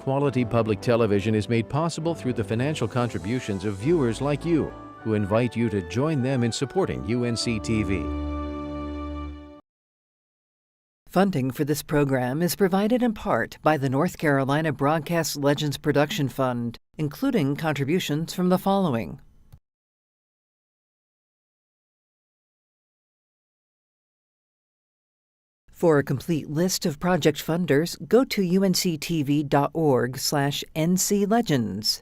quality public television is made possible through the financial contributions of viewers like you, who invite you to join them in supporting UNC TV. Funding for this program is provided in part by the North Carolina Broadcast Legends Production Fund, including contributions from the following. For a complete list of project funders, go to unctv.org/nclegends.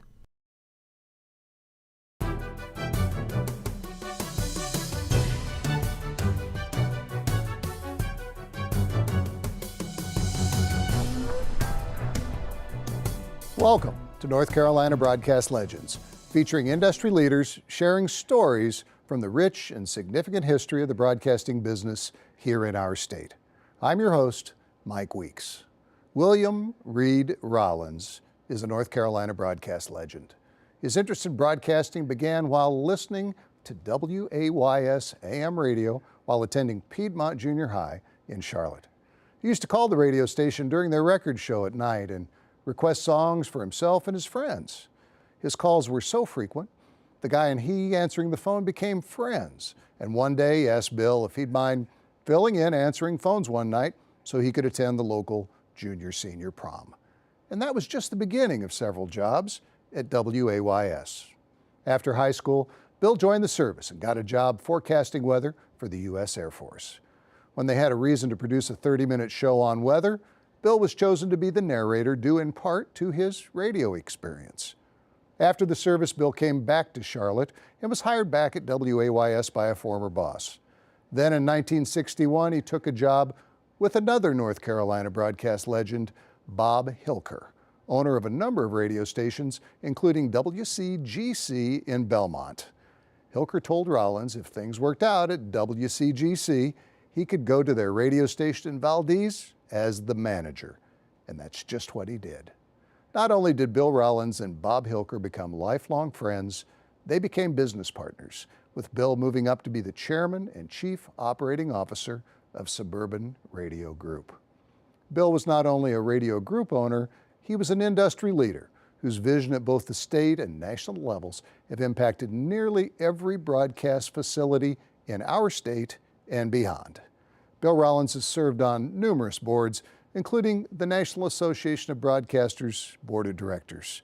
Welcome to North Carolina Broadcast Legends, featuring industry leaders sharing stories from the rich and significant history of the broadcasting business here in our state. I'm your host, Mike Weeks. William Rollins is a North Carolina broadcast legend. His interest in broadcasting began while listening to WAYS AM radio while attending Piedmont Junior High in Charlotte. He used to call the radio station during their record show at night and request songs for himself and his friends. His calls were so frequent, the guy and he answering the phone became friends. And one day he asked Bill if he'd mind filling in answering phones one night so he could attend the local junior-senior prom. And that was just the beginning of several jobs at WAYS. After high school, Bill joined the service and got a job forecasting weather for the U.S. Air Force. When they had a reason to produce a 30-minute show on weather, Bill was chosen to be the narrator, due in part to his radio experience. After the service, Bill came back to Charlotte and was hired back at WAYS by a former boss. Then in 1961, he took a job with another North Carolina broadcast legend, Bob Hilker, owner of a number of radio stations, including WCGC in Belmont. Hilker told Rollins if things worked out at WCGC, he could go to their radio station in Valdez as the manager, and that's just what he did. Not only did Bill Rollins and Bob Hilker become lifelong friends, they became business partners, with Bill moving up to be the chairman and chief operating officer of Suburban Radio Group. Bill was not only a radio group owner, he was an industry leader whose vision at both the state and national levels have impacted nearly every broadcast facility in our state and beyond. Bill Rollins has served on numerous boards, including the National Association of Broadcasters Board of Directors.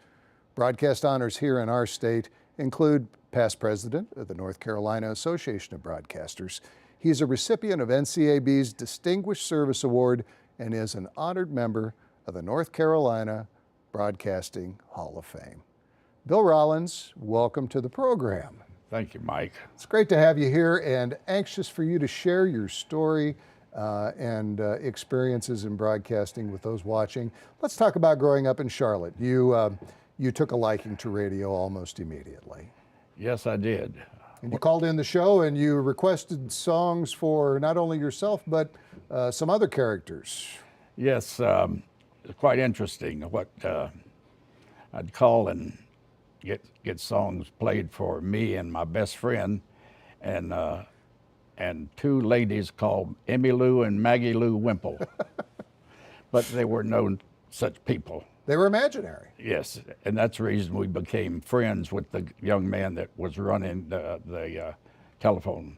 Broadcast honors here in our state include past president of the North Carolina Association of Broadcasters. He's a recipient of NCAB's Distinguished Service Award and is an honored member of the North Carolina Broadcasting Hall of Fame. Bill Rollins, welcome to the program. Thank you, Mike. It's great to have you here and anxious for you to share your story and experiences in broadcasting with those watching. Let's talk about growing up in Charlotte. You took a liking to radio almost immediately. Yes, I did. And you called in the show and you requested songs for not only yourself, but some other characters. Yes, it's quite interesting what I'd call and get songs played for me and my best friend, and two ladies called Emmy Lou and Maggie Lou Wimple. But they were no such people. They were imaginary. Yes, and that's the reason we became friends with the young man that was running the telephone.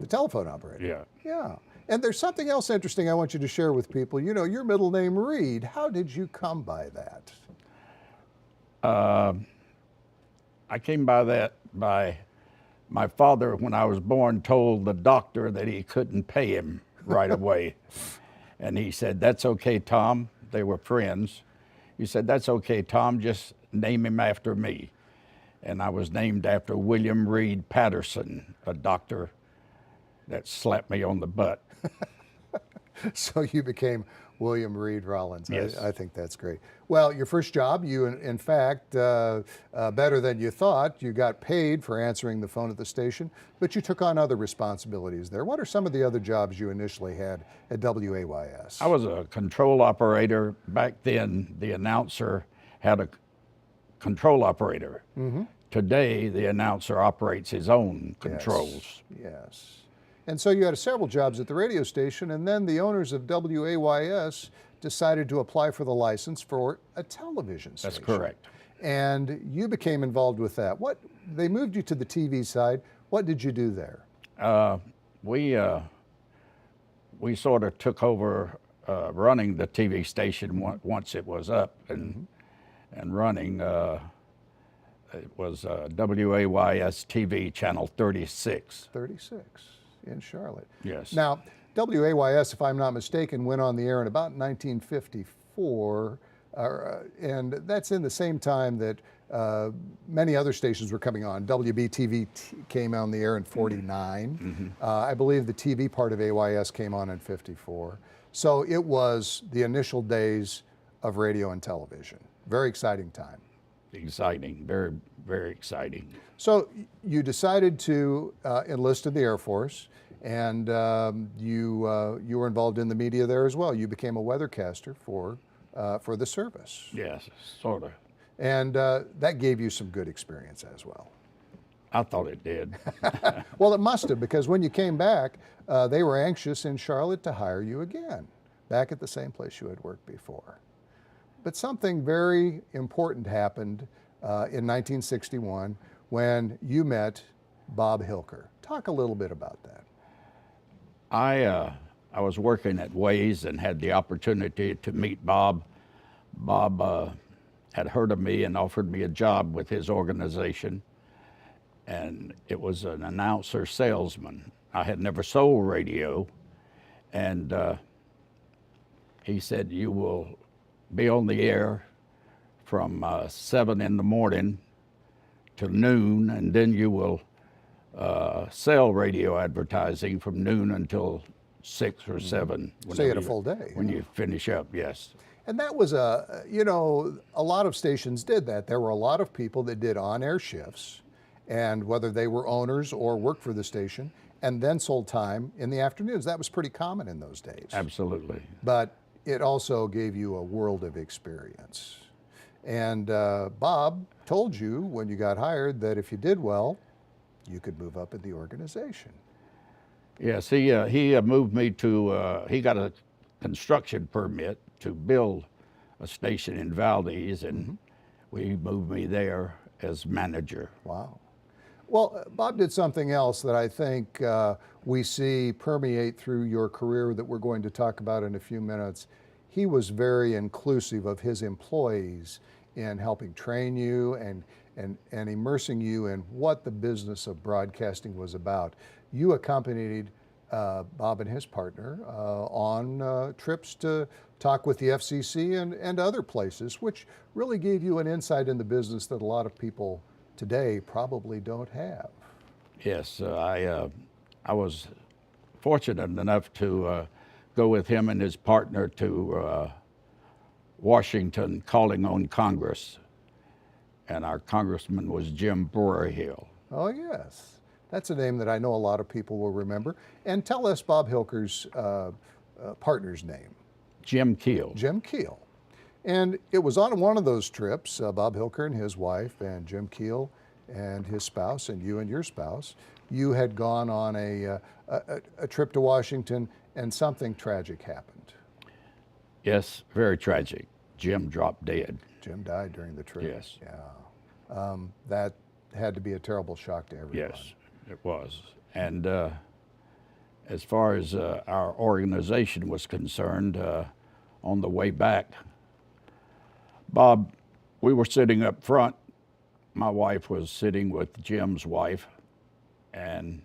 The telephone operator. Yeah. Yeah. And there's something else interesting I want you to share with people. You know, your middle name, Reed. How did you come by that? I came by that by my father, when I was born, told the doctor that he couldn't pay him right away. And he said, "That's okay, Tom." They were friends. He said, "That's okay, Tom, just name him after me." And I was named after William Reed Patterson, a doctor that slapped me on the butt. So you became William Reed Rollins. Yes. I think that's great. Well, your first job, you in fact, better than you thought, you got paid for answering the phone at the station, but you took on other responsibilities there. What are some of the other jobs you initially had at WAYS? I was a control operator. Back then, the announcer had a control operator. Mm-hmm. Today, the announcer operates his own controls. Yes. And so you had several jobs at the radio station, and then the owners of WAYS decided to apply for the license for a television station. That's correct. And you became involved with that. They moved you to the TV side. What did you do there? We sort of took over running the TV station once it was up and running. It was WAYS TV channel 36. 36 in Charlotte. Yes. Now, WAYS, if I'm not mistaken, went on the air in about 1954, and that's in the same time that many other stations were coming on. WBTV came on the air in 49. I believe the TV part of AYS came on in 54. So it was the initial days of radio and television. Very exciting time. Exciting, very, very exciting. So you decided to enlist in the Air Force, and you were involved in the media there as well. You became a weathercaster for the service. Yes, sort of. And that gave you some good experience as well. I thought it did. Well, it must have, because when you came back, they were anxious in Charlotte to hire you again, back at the same place you had worked before. But something very important happened in 1961 when you met Bob Hilker. Talk a little bit about that. I was working at Waze and had the opportunity to meet Bob. Bob had heard of me and offered me a job with his organization, and it was an announcer salesman. I had never sold radio, and he said, "You will be on the air from 7 in the morning to noon, and then you will sell radio advertising from noon until 6 or 7. So you had a full day. When you finish up, yes. And that was a lot of stations did that. There were a lot of people that did on-air shifts, and whether they were owners or worked for the station, and then sold time in the afternoons. That was pretty common in those days. Absolutely. But it also gave you a world of experience. And Bob told you when you got hired that if you did well, you could move up in the organization. Yes, he moved me to, he got a construction permit to build a station in Valdez, and we moved me there as manager. Wow. Well, Bob did something else that I think we see permeate through your career that we're going to talk about in a few minutes. He was very inclusive of his employees in helping train you and immersing you in what the business of broadcasting was about. You accompanied Bob and his partner on trips to talk with the FCC and other places, which really gave you an insight in the business that a lot of people today probably don't have. Yes, I was fortunate enough to go with him and his partner to Washington calling on Congress. And our congressman was Jim Broyhill. Oh, yes. That's a name that I know a lot of people will remember. And tell us Bob Hilker's partner's name. Jim Keel. Jim Keel. And it was on one of those trips, Bob Hilker and his wife and Jim Keel and his spouse and you and your spouse, you had gone on a trip to Washington and something tragic happened. Yes, very tragic. Jim dropped dead. Jim died during the trip. Yes. Yeah. That had to be a terrible shock to everyone. Yes, it was. And as far as our organization was concerned, on the way back, Bob, we were sitting up front. My wife was sitting with Jim's wife, and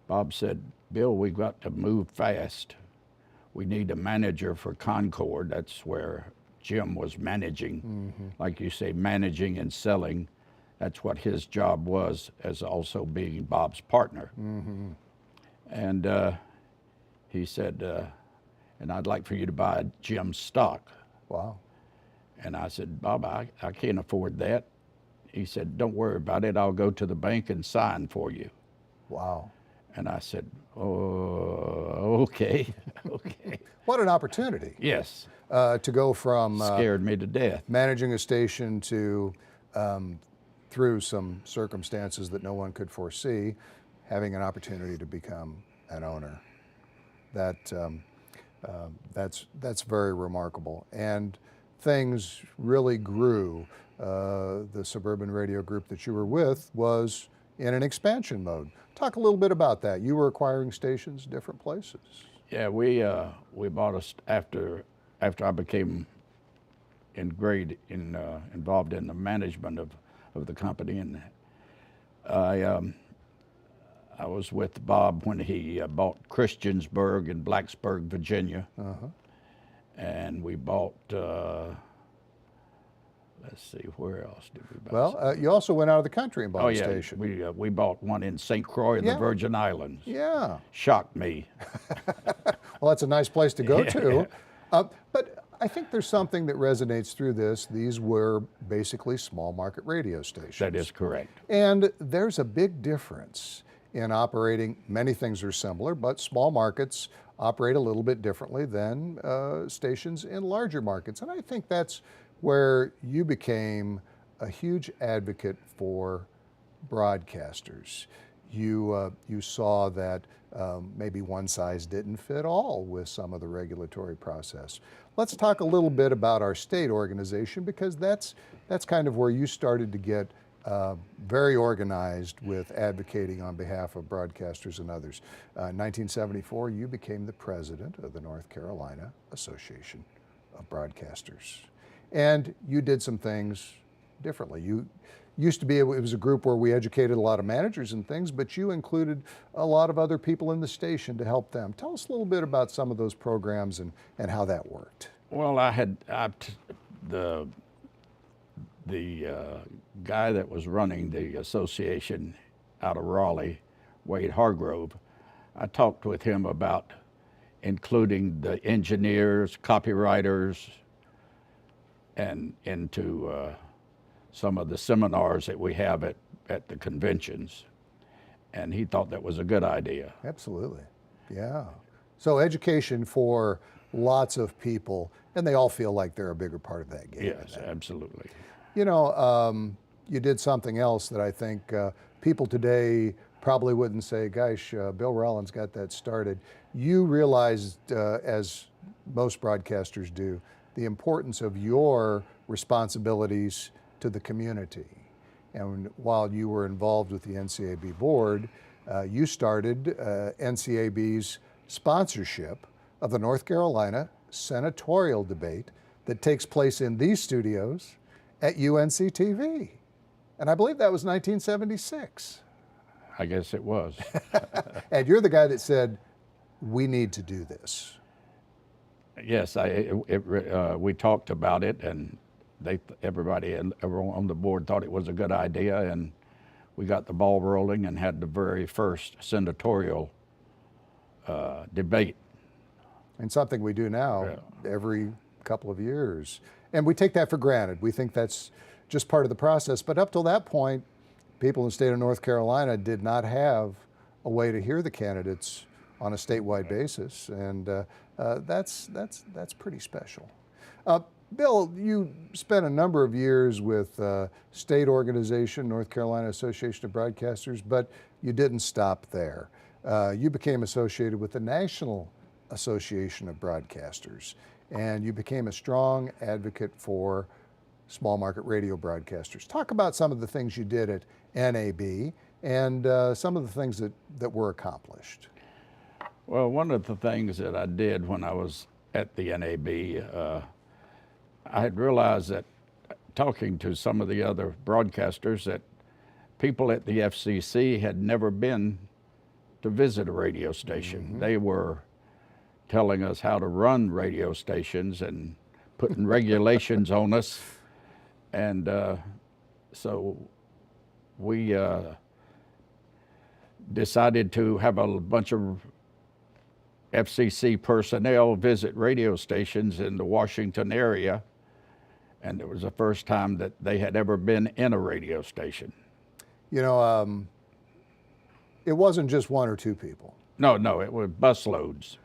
Bob said, "Bill, we've got to move fast. We need a manager for Concord." That's where Jim was managing. Like you say, managing and selling. That's what his job was, as also being Bob's partner. And he said, "And I'd like for you to buy Jim's stock." Wow. And I said, "Bob, I can't afford that." He said, "Don't worry about it. I'll go to the bank and sign for you." Wow. And I said, "Oh, okay, okay." What an opportunity. Yes. To go from Scared me to death. managing a station to, through some circumstances that no one could foresee, having an opportunity to become an owner. That That's very remarkable. And things really grew. The suburban radio group that you were with was in an expansion mode. Talk a little bit about that. You were acquiring stations different places. Yeah, we bought us after I became involved in the management of the company, and I was with Bob when he bought Christiansburg in Blacksburg, Virginia, and we bought. Let's see, where else did we buy? Well, you also went out of the country and bought a yeah, station. we bought one in St. Croix in the Virgin Islands. Yeah. Shocked me. Well, that's a nice place to go Yeah. to. But I think there's something that resonates through this. These were basically small market radio stations. That is correct. And there's a big difference in operating. Many things are similar, but small markets operate a little bit differently than stations in larger markets. And I think that's where you became a huge advocate for broadcasters. You saw that maybe one size didn't fit all with some of the regulatory process. Let's talk a little bit about our state organization, because that's kind of where you started to get very organized with advocating on behalf of broadcasters and others. In 1974, you became the president of the North Carolina Association of Broadcasters. And you did some things differently. You used to be, it was a group where we educated a lot of managers and things, but you included a lot of other people in the station to help them. Tell us a little bit about some of those programs and how that worked. Well, the guy that was running the association out of Raleigh, Wade Hargrove, I talked with him about including the engineers, copywriters, and into some of the seminars that we have at the conventions. And he thought that was a good idea. Absolutely, yeah. So education for lots of people, and they all feel like they're a bigger part of that game. Yes, absolutely. You know, you did something else that I think people today probably wouldn't say, gosh, Bill Rollins got that started. You realized, as most broadcasters do, the importance of your responsibilities to the community. And while you were involved with the NCAB board, you started NCAB's sponsorship of the North Carolina senatorial debate that takes place in these studios at UNC TV. And I believe that was 1976. I guess it was. And you're the guy that said, we need to do this. Yes, we talked about it, and everybody on the board thought it was a good idea, and we got the ball rolling and had the very first senatorial debate. And something we do now every couple of years. And we take that for granted. We think that's just part of the process. But up till that point, people in the state of North Carolina did not have a way to hear the candidates on a statewide basis. And that's pretty special. Bill, you spent a number of years with state organization, North Carolina Association of Broadcasters, but you didn't stop there. You became associated with the National Association of Broadcasters, and you became a strong advocate for small market radio broadcasters. Talk about some of the things you did at NAB and some of the things that were accomplished. Well, one of the things that I did when I was at the NAB, I had realized that talking to some of the other broadcasters that people at the FCC had never been to visit a radio station. Mm-hmm. They were telling us how to run radio stations and putting regulations on us. And so we decided to have a bunch of FCC personnel visit radio stations in the Washington area. And it was the first time that they had ever been in a radio station. You know, it wasn't just one or two people. No, it was busloads.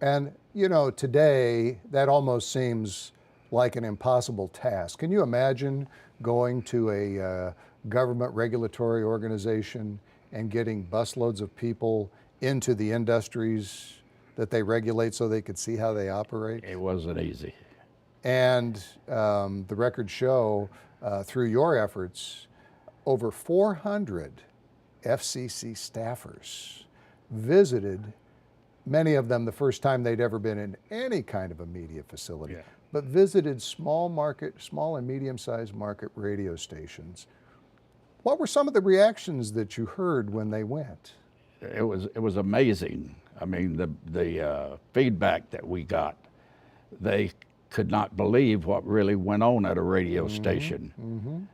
And, you know, today that almost seems like an impossible task. Can you imagine going to a government regulatory organization and getting busloads of people into the industries that they regulate so they could see how they operate? It wasn't easy. And the records show, through your efforts, over 400 FCC staffers visited, many of them the first time they'd ever been in any kind of a media facility, but visited small and medium-sized market radio stations. What were some of the reactions that you heard when they went? It was amazing. I mean, the feedback that we got, they could not believe what really went on at a radio station.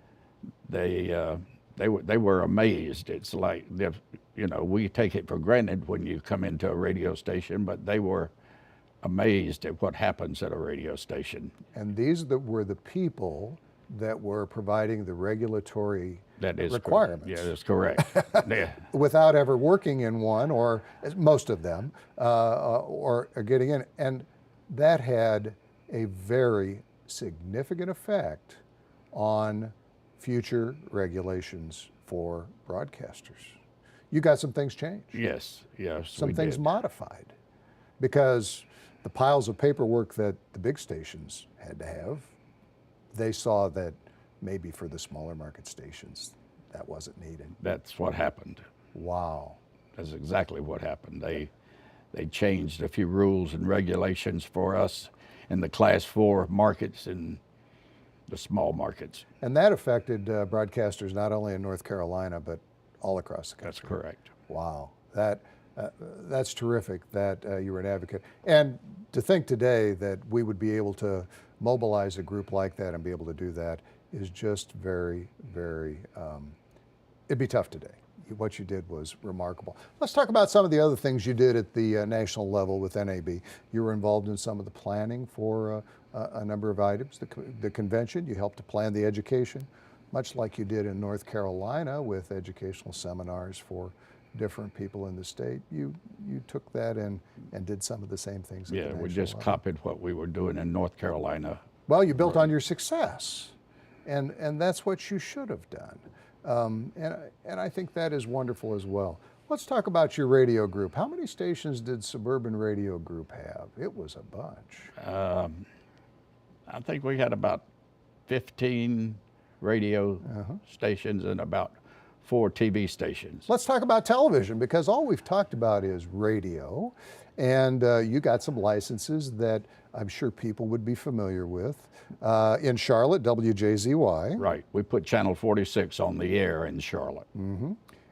They were amazed. It's like, you know, we take it for granted when you come into a radio station, but they were amazed at what happens at a radio station. And these were the people that were providing the regulatory requirements. Yeah, that's correct. Yeah. Without ever working in one, or most of them, or getting in. And that had a very significant effect on future regulations for broadcasters. You got some things changed. Yes, Some things modified, because the piles of paperwork that the big stations had to have, they saw that maybe for the smaller market stations, that wasn't needed. That's what happened. Wow. That's exactly what happened. They changed a few rules and regulations for us in the Class 4 markets and the small markets. And that affected broadcasters not only in North Carolina, but all across the country. That's correct. Wow, that's terrific that you were an advocate. And to think today that we would be able to mobilize a group like that and be able to do that is just very, very, it'd be tough today. What you did was remarkable. Let's talk about some of the other things you did at the national level with NAB. You were involved in some of the planning for a number of items. The convention, you helped to plan the education, much like you did in North Carolina with educational seminars for different people in the state. You took that and did some of the same things at the national we just level. copied what we were doing in North Carolina. Well, you built on your success, and that's what you should have done. And I think that is wonderful as well. Let's talk about your radio group. How many stations did Suburban Radio Group have? It was a bunch. I think we had about 15 radio stations and about 4 TV stations. Let's talk about television, because all we've talked about is radio, and you got some licenses that I'm sure people would be familiar with. In Charlotte, WJZY. Right, we put Channel 46 on the air in Charlotte.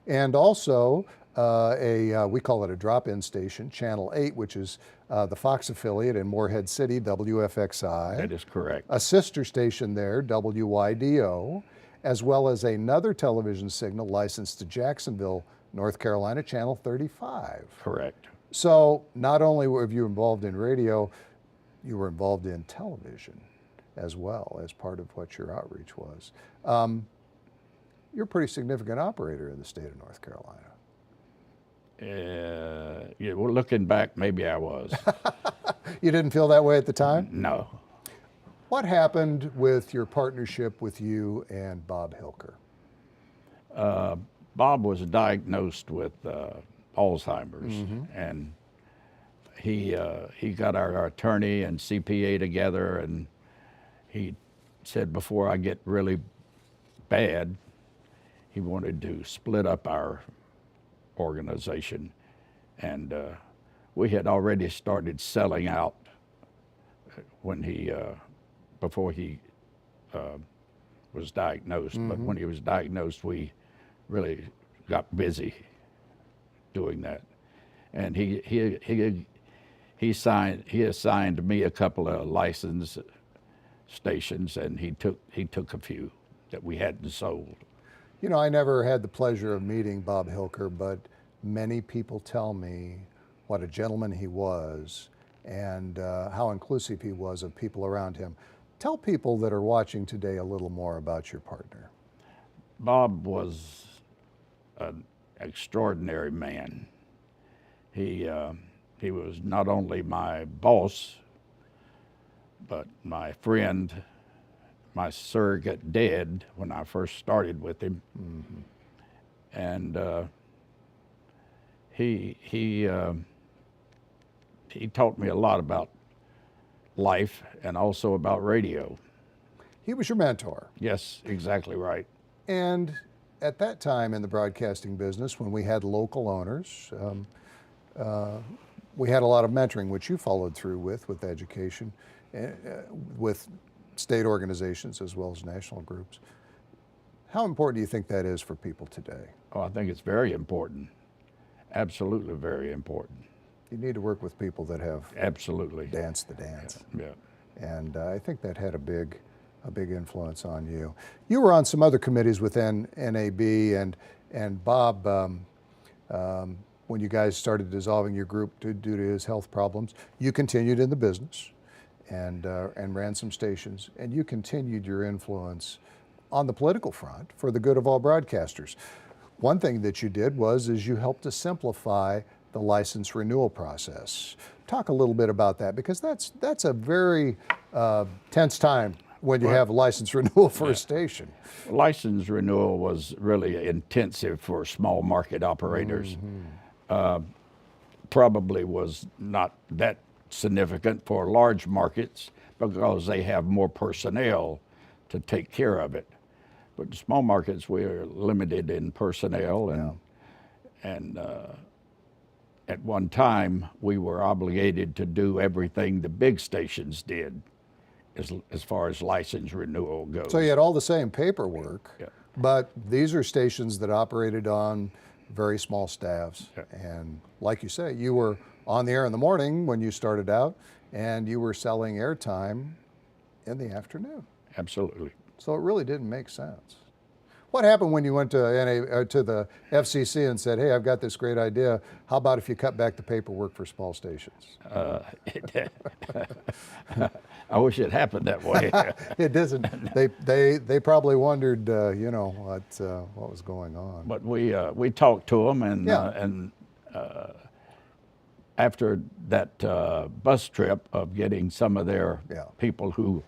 And also we call it a drop-in station, Channel 8, which is the Fox affiliate in Morehead City, WFXI. That is correct. A sister station there, WYDO, as well as another television signal licensed to Jacksonville, North Carolina, Channel 35. Correct. So not only were you involved in radio, you were involved in television as well as part of what your outreach was. You're a pretty significant operator in the state of North Carolina. Yeah, well, looking back, maybe I was. You didn't feel that way at the time? No. What happened with your partnership with you and Bob Hilker? Bob was diagnosed with Alzheimer's, and he got our attorney and CPA together, and he said before I get really bad, he wanted to split up our organization, and we had already started selling out when he before he was diagnosed. But when he was diagnosed, we really got busy doing that, and he assigned me a couple of license stations, and he took a few that we hadn't sold. You know, I never had the pleasure of meeting Bob Hilker, but many people tell me what a gentleman he was and how inclusive he was of people around him. Tell people that are watching today a little more about your partner. Bob was an extraordinary man. He was not only my boss, but my friend, my surrogate dad when I first started with him. And he he taught me a lot about life and also about radio. He was your mentor. Yes, exactly right. And at that time in the broadcasting business, when we had local owners, we had a lot of mentoring, which you followed through with education, with state organizations as well as national groups. How important do you think that is for people today? Oh, I think it's very important. Absolutely very important. You need to work with people that have Absolutely danced the dance. Yeah. And I think that had a big influence on you. You were on some other committees within NAB, and Bob, when you guys started dissolving your group due to his health problems, you continued in the business and ran some stations, and you continued your influence on the political front for the good of all broadcasters. One thing that you did is you helped to simplify the license renewal process. Talk a little bit about that, because that's a very tense time when you have a license renewal for a station. License renewal was really intensive for small market operators. Probably was not that significant for large markets because they have more personnel to take care of it. But small markets, we're limited in personnel, and at one time we were obligated to do everything the big stations did as far as license renewal goes. So you had all the same paperwork, Yeah. but these are stations that operated on very small staffs. Yeah. And like you say, you were on the air in the morning when you started out, and you were selling airtime in the afternoon. Absolutely. So it really didn't make sense. What happened when you went to the FCC and said, hey, I've got this great idea. How about if you cut back the paperwork for small stations? I wish it happened that way. It doesn't. They probably wondered, what was going on. But we talked to them, and after that bus trip of getting some of their people who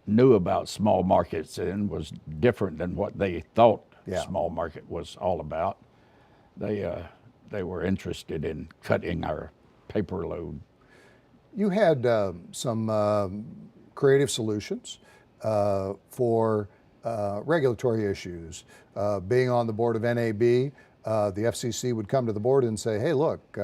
knew about small markets and was different than what they thought small market was all about, they were interested in cutting our paper load. You had some creative solutions for regulatory issues. Being on the board of NAB, the FCC would come to the board and say, hey, look,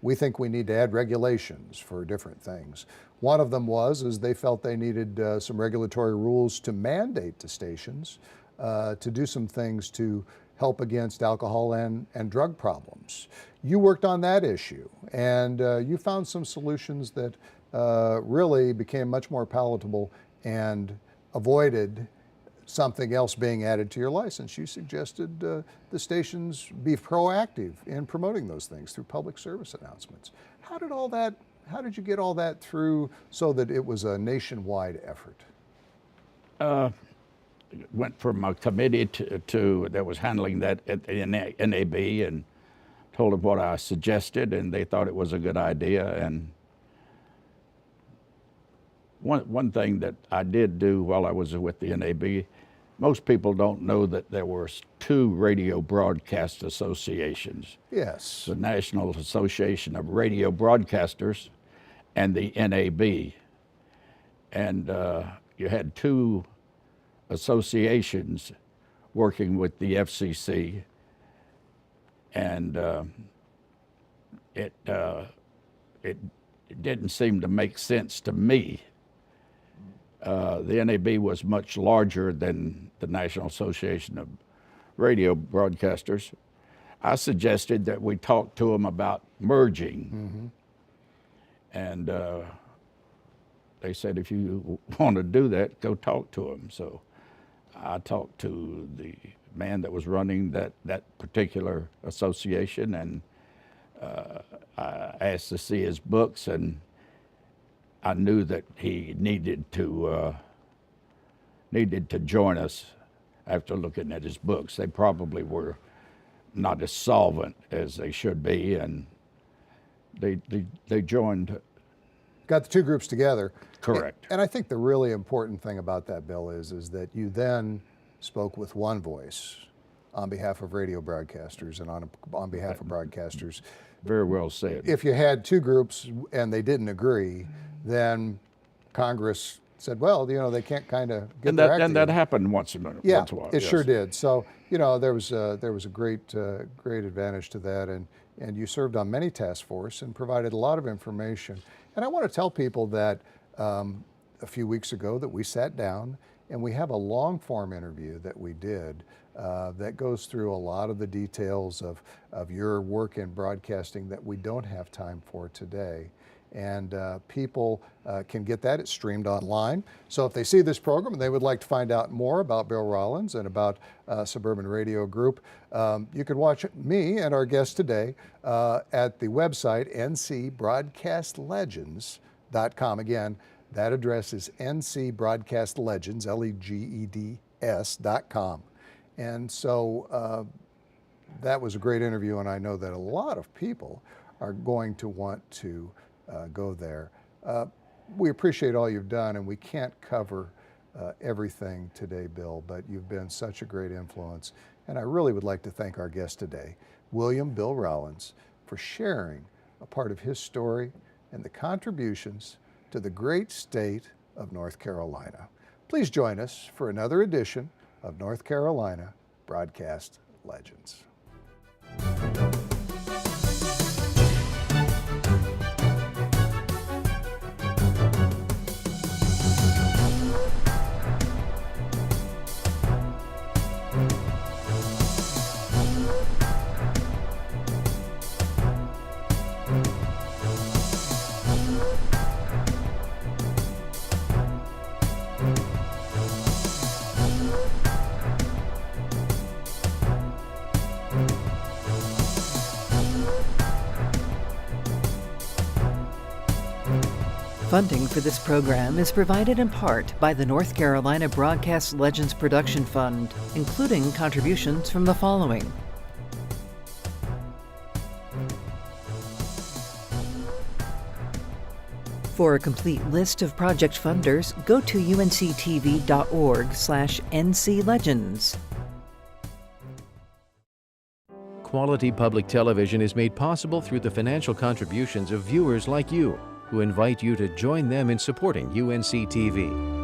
we think we need to add regulations for different things. One of them is they felt they needed some regulatory rules to mandate to stations to do some things to help against alcohol and drug problems. You worked on that issue, and you found some solutions that really became much more palatable and avoided something else being added to your license. You suggested the stations be proactive in promoting those things through public service announcements. How did you get all that through so that it was a nationwide effort? Went from a committee to that was handling that at the NAB, and told them what I suggested, and they thought it was a good idea. And one thing that I did do while I was with the NAB, most people don't know that there were two radio broadcast associations. Yes. The National Association of Radio Broadcasters and the NAB. And you had two associations working with the FCC, and it didn't seem to make sense to me. The NAB was much larger than the National Association of Radio Broadcasters. I suggested that we talk to them about merging. And they said, if you want to do that, go talk to them. So I talked to the man that was running that particular association, and I asked to see his books, and I knew that he needed to join us after looking at his books. They probably were not as solvent as they should be, and they joined. Got the two groups together. Correct. And I think the really important thing about that, Bill, is that you then spoke with one voice on behalf of radio broadcasters and on behalf of broadcasters. Very well said. If you had two groups and they didn't agree, then Congress said, well, they can't kind of get their act And that together. happened once in a while. Yeah, it yes. sure did. So, there was a great advantage to that, and you served on many task force and provided a lot of information. And I want to tell people that a few weeks ago that we sat down and we have a long form interview that we did that goes through a lot of the details of your work in broadcasting that we don't have time for today. And people can get that. It's streamed online. So if they see this program and they would like to find out more about Bill Rollins and about Suburban Radio Group, you can watch me and our guest today at the website ncbroadcastlegends.com. Again, that address is ncbroadcastlegends, LEGEDS.com. And so that was a great interview, and I know that a lot of people are going to want to go there. We appreciate all you've done, and we can't cover everything today, Bill, but you've been such a great influence. And I really would like to thank our guest today, William Bill Rollins, for sharing a part of his story and the contributions to the great state of North Carolina. Please join us for another edition of North Carolina Broadcast Legends. Funding for this program is provided in part by the North Carolina Broadcast Legends Production Fund, including contributions from the following: For a complete list of project funders, go to unctv.org/nclegends. Quality public television is made possible through the financial contributions of viewers like you, who invite you to join them in supporting UNC TV.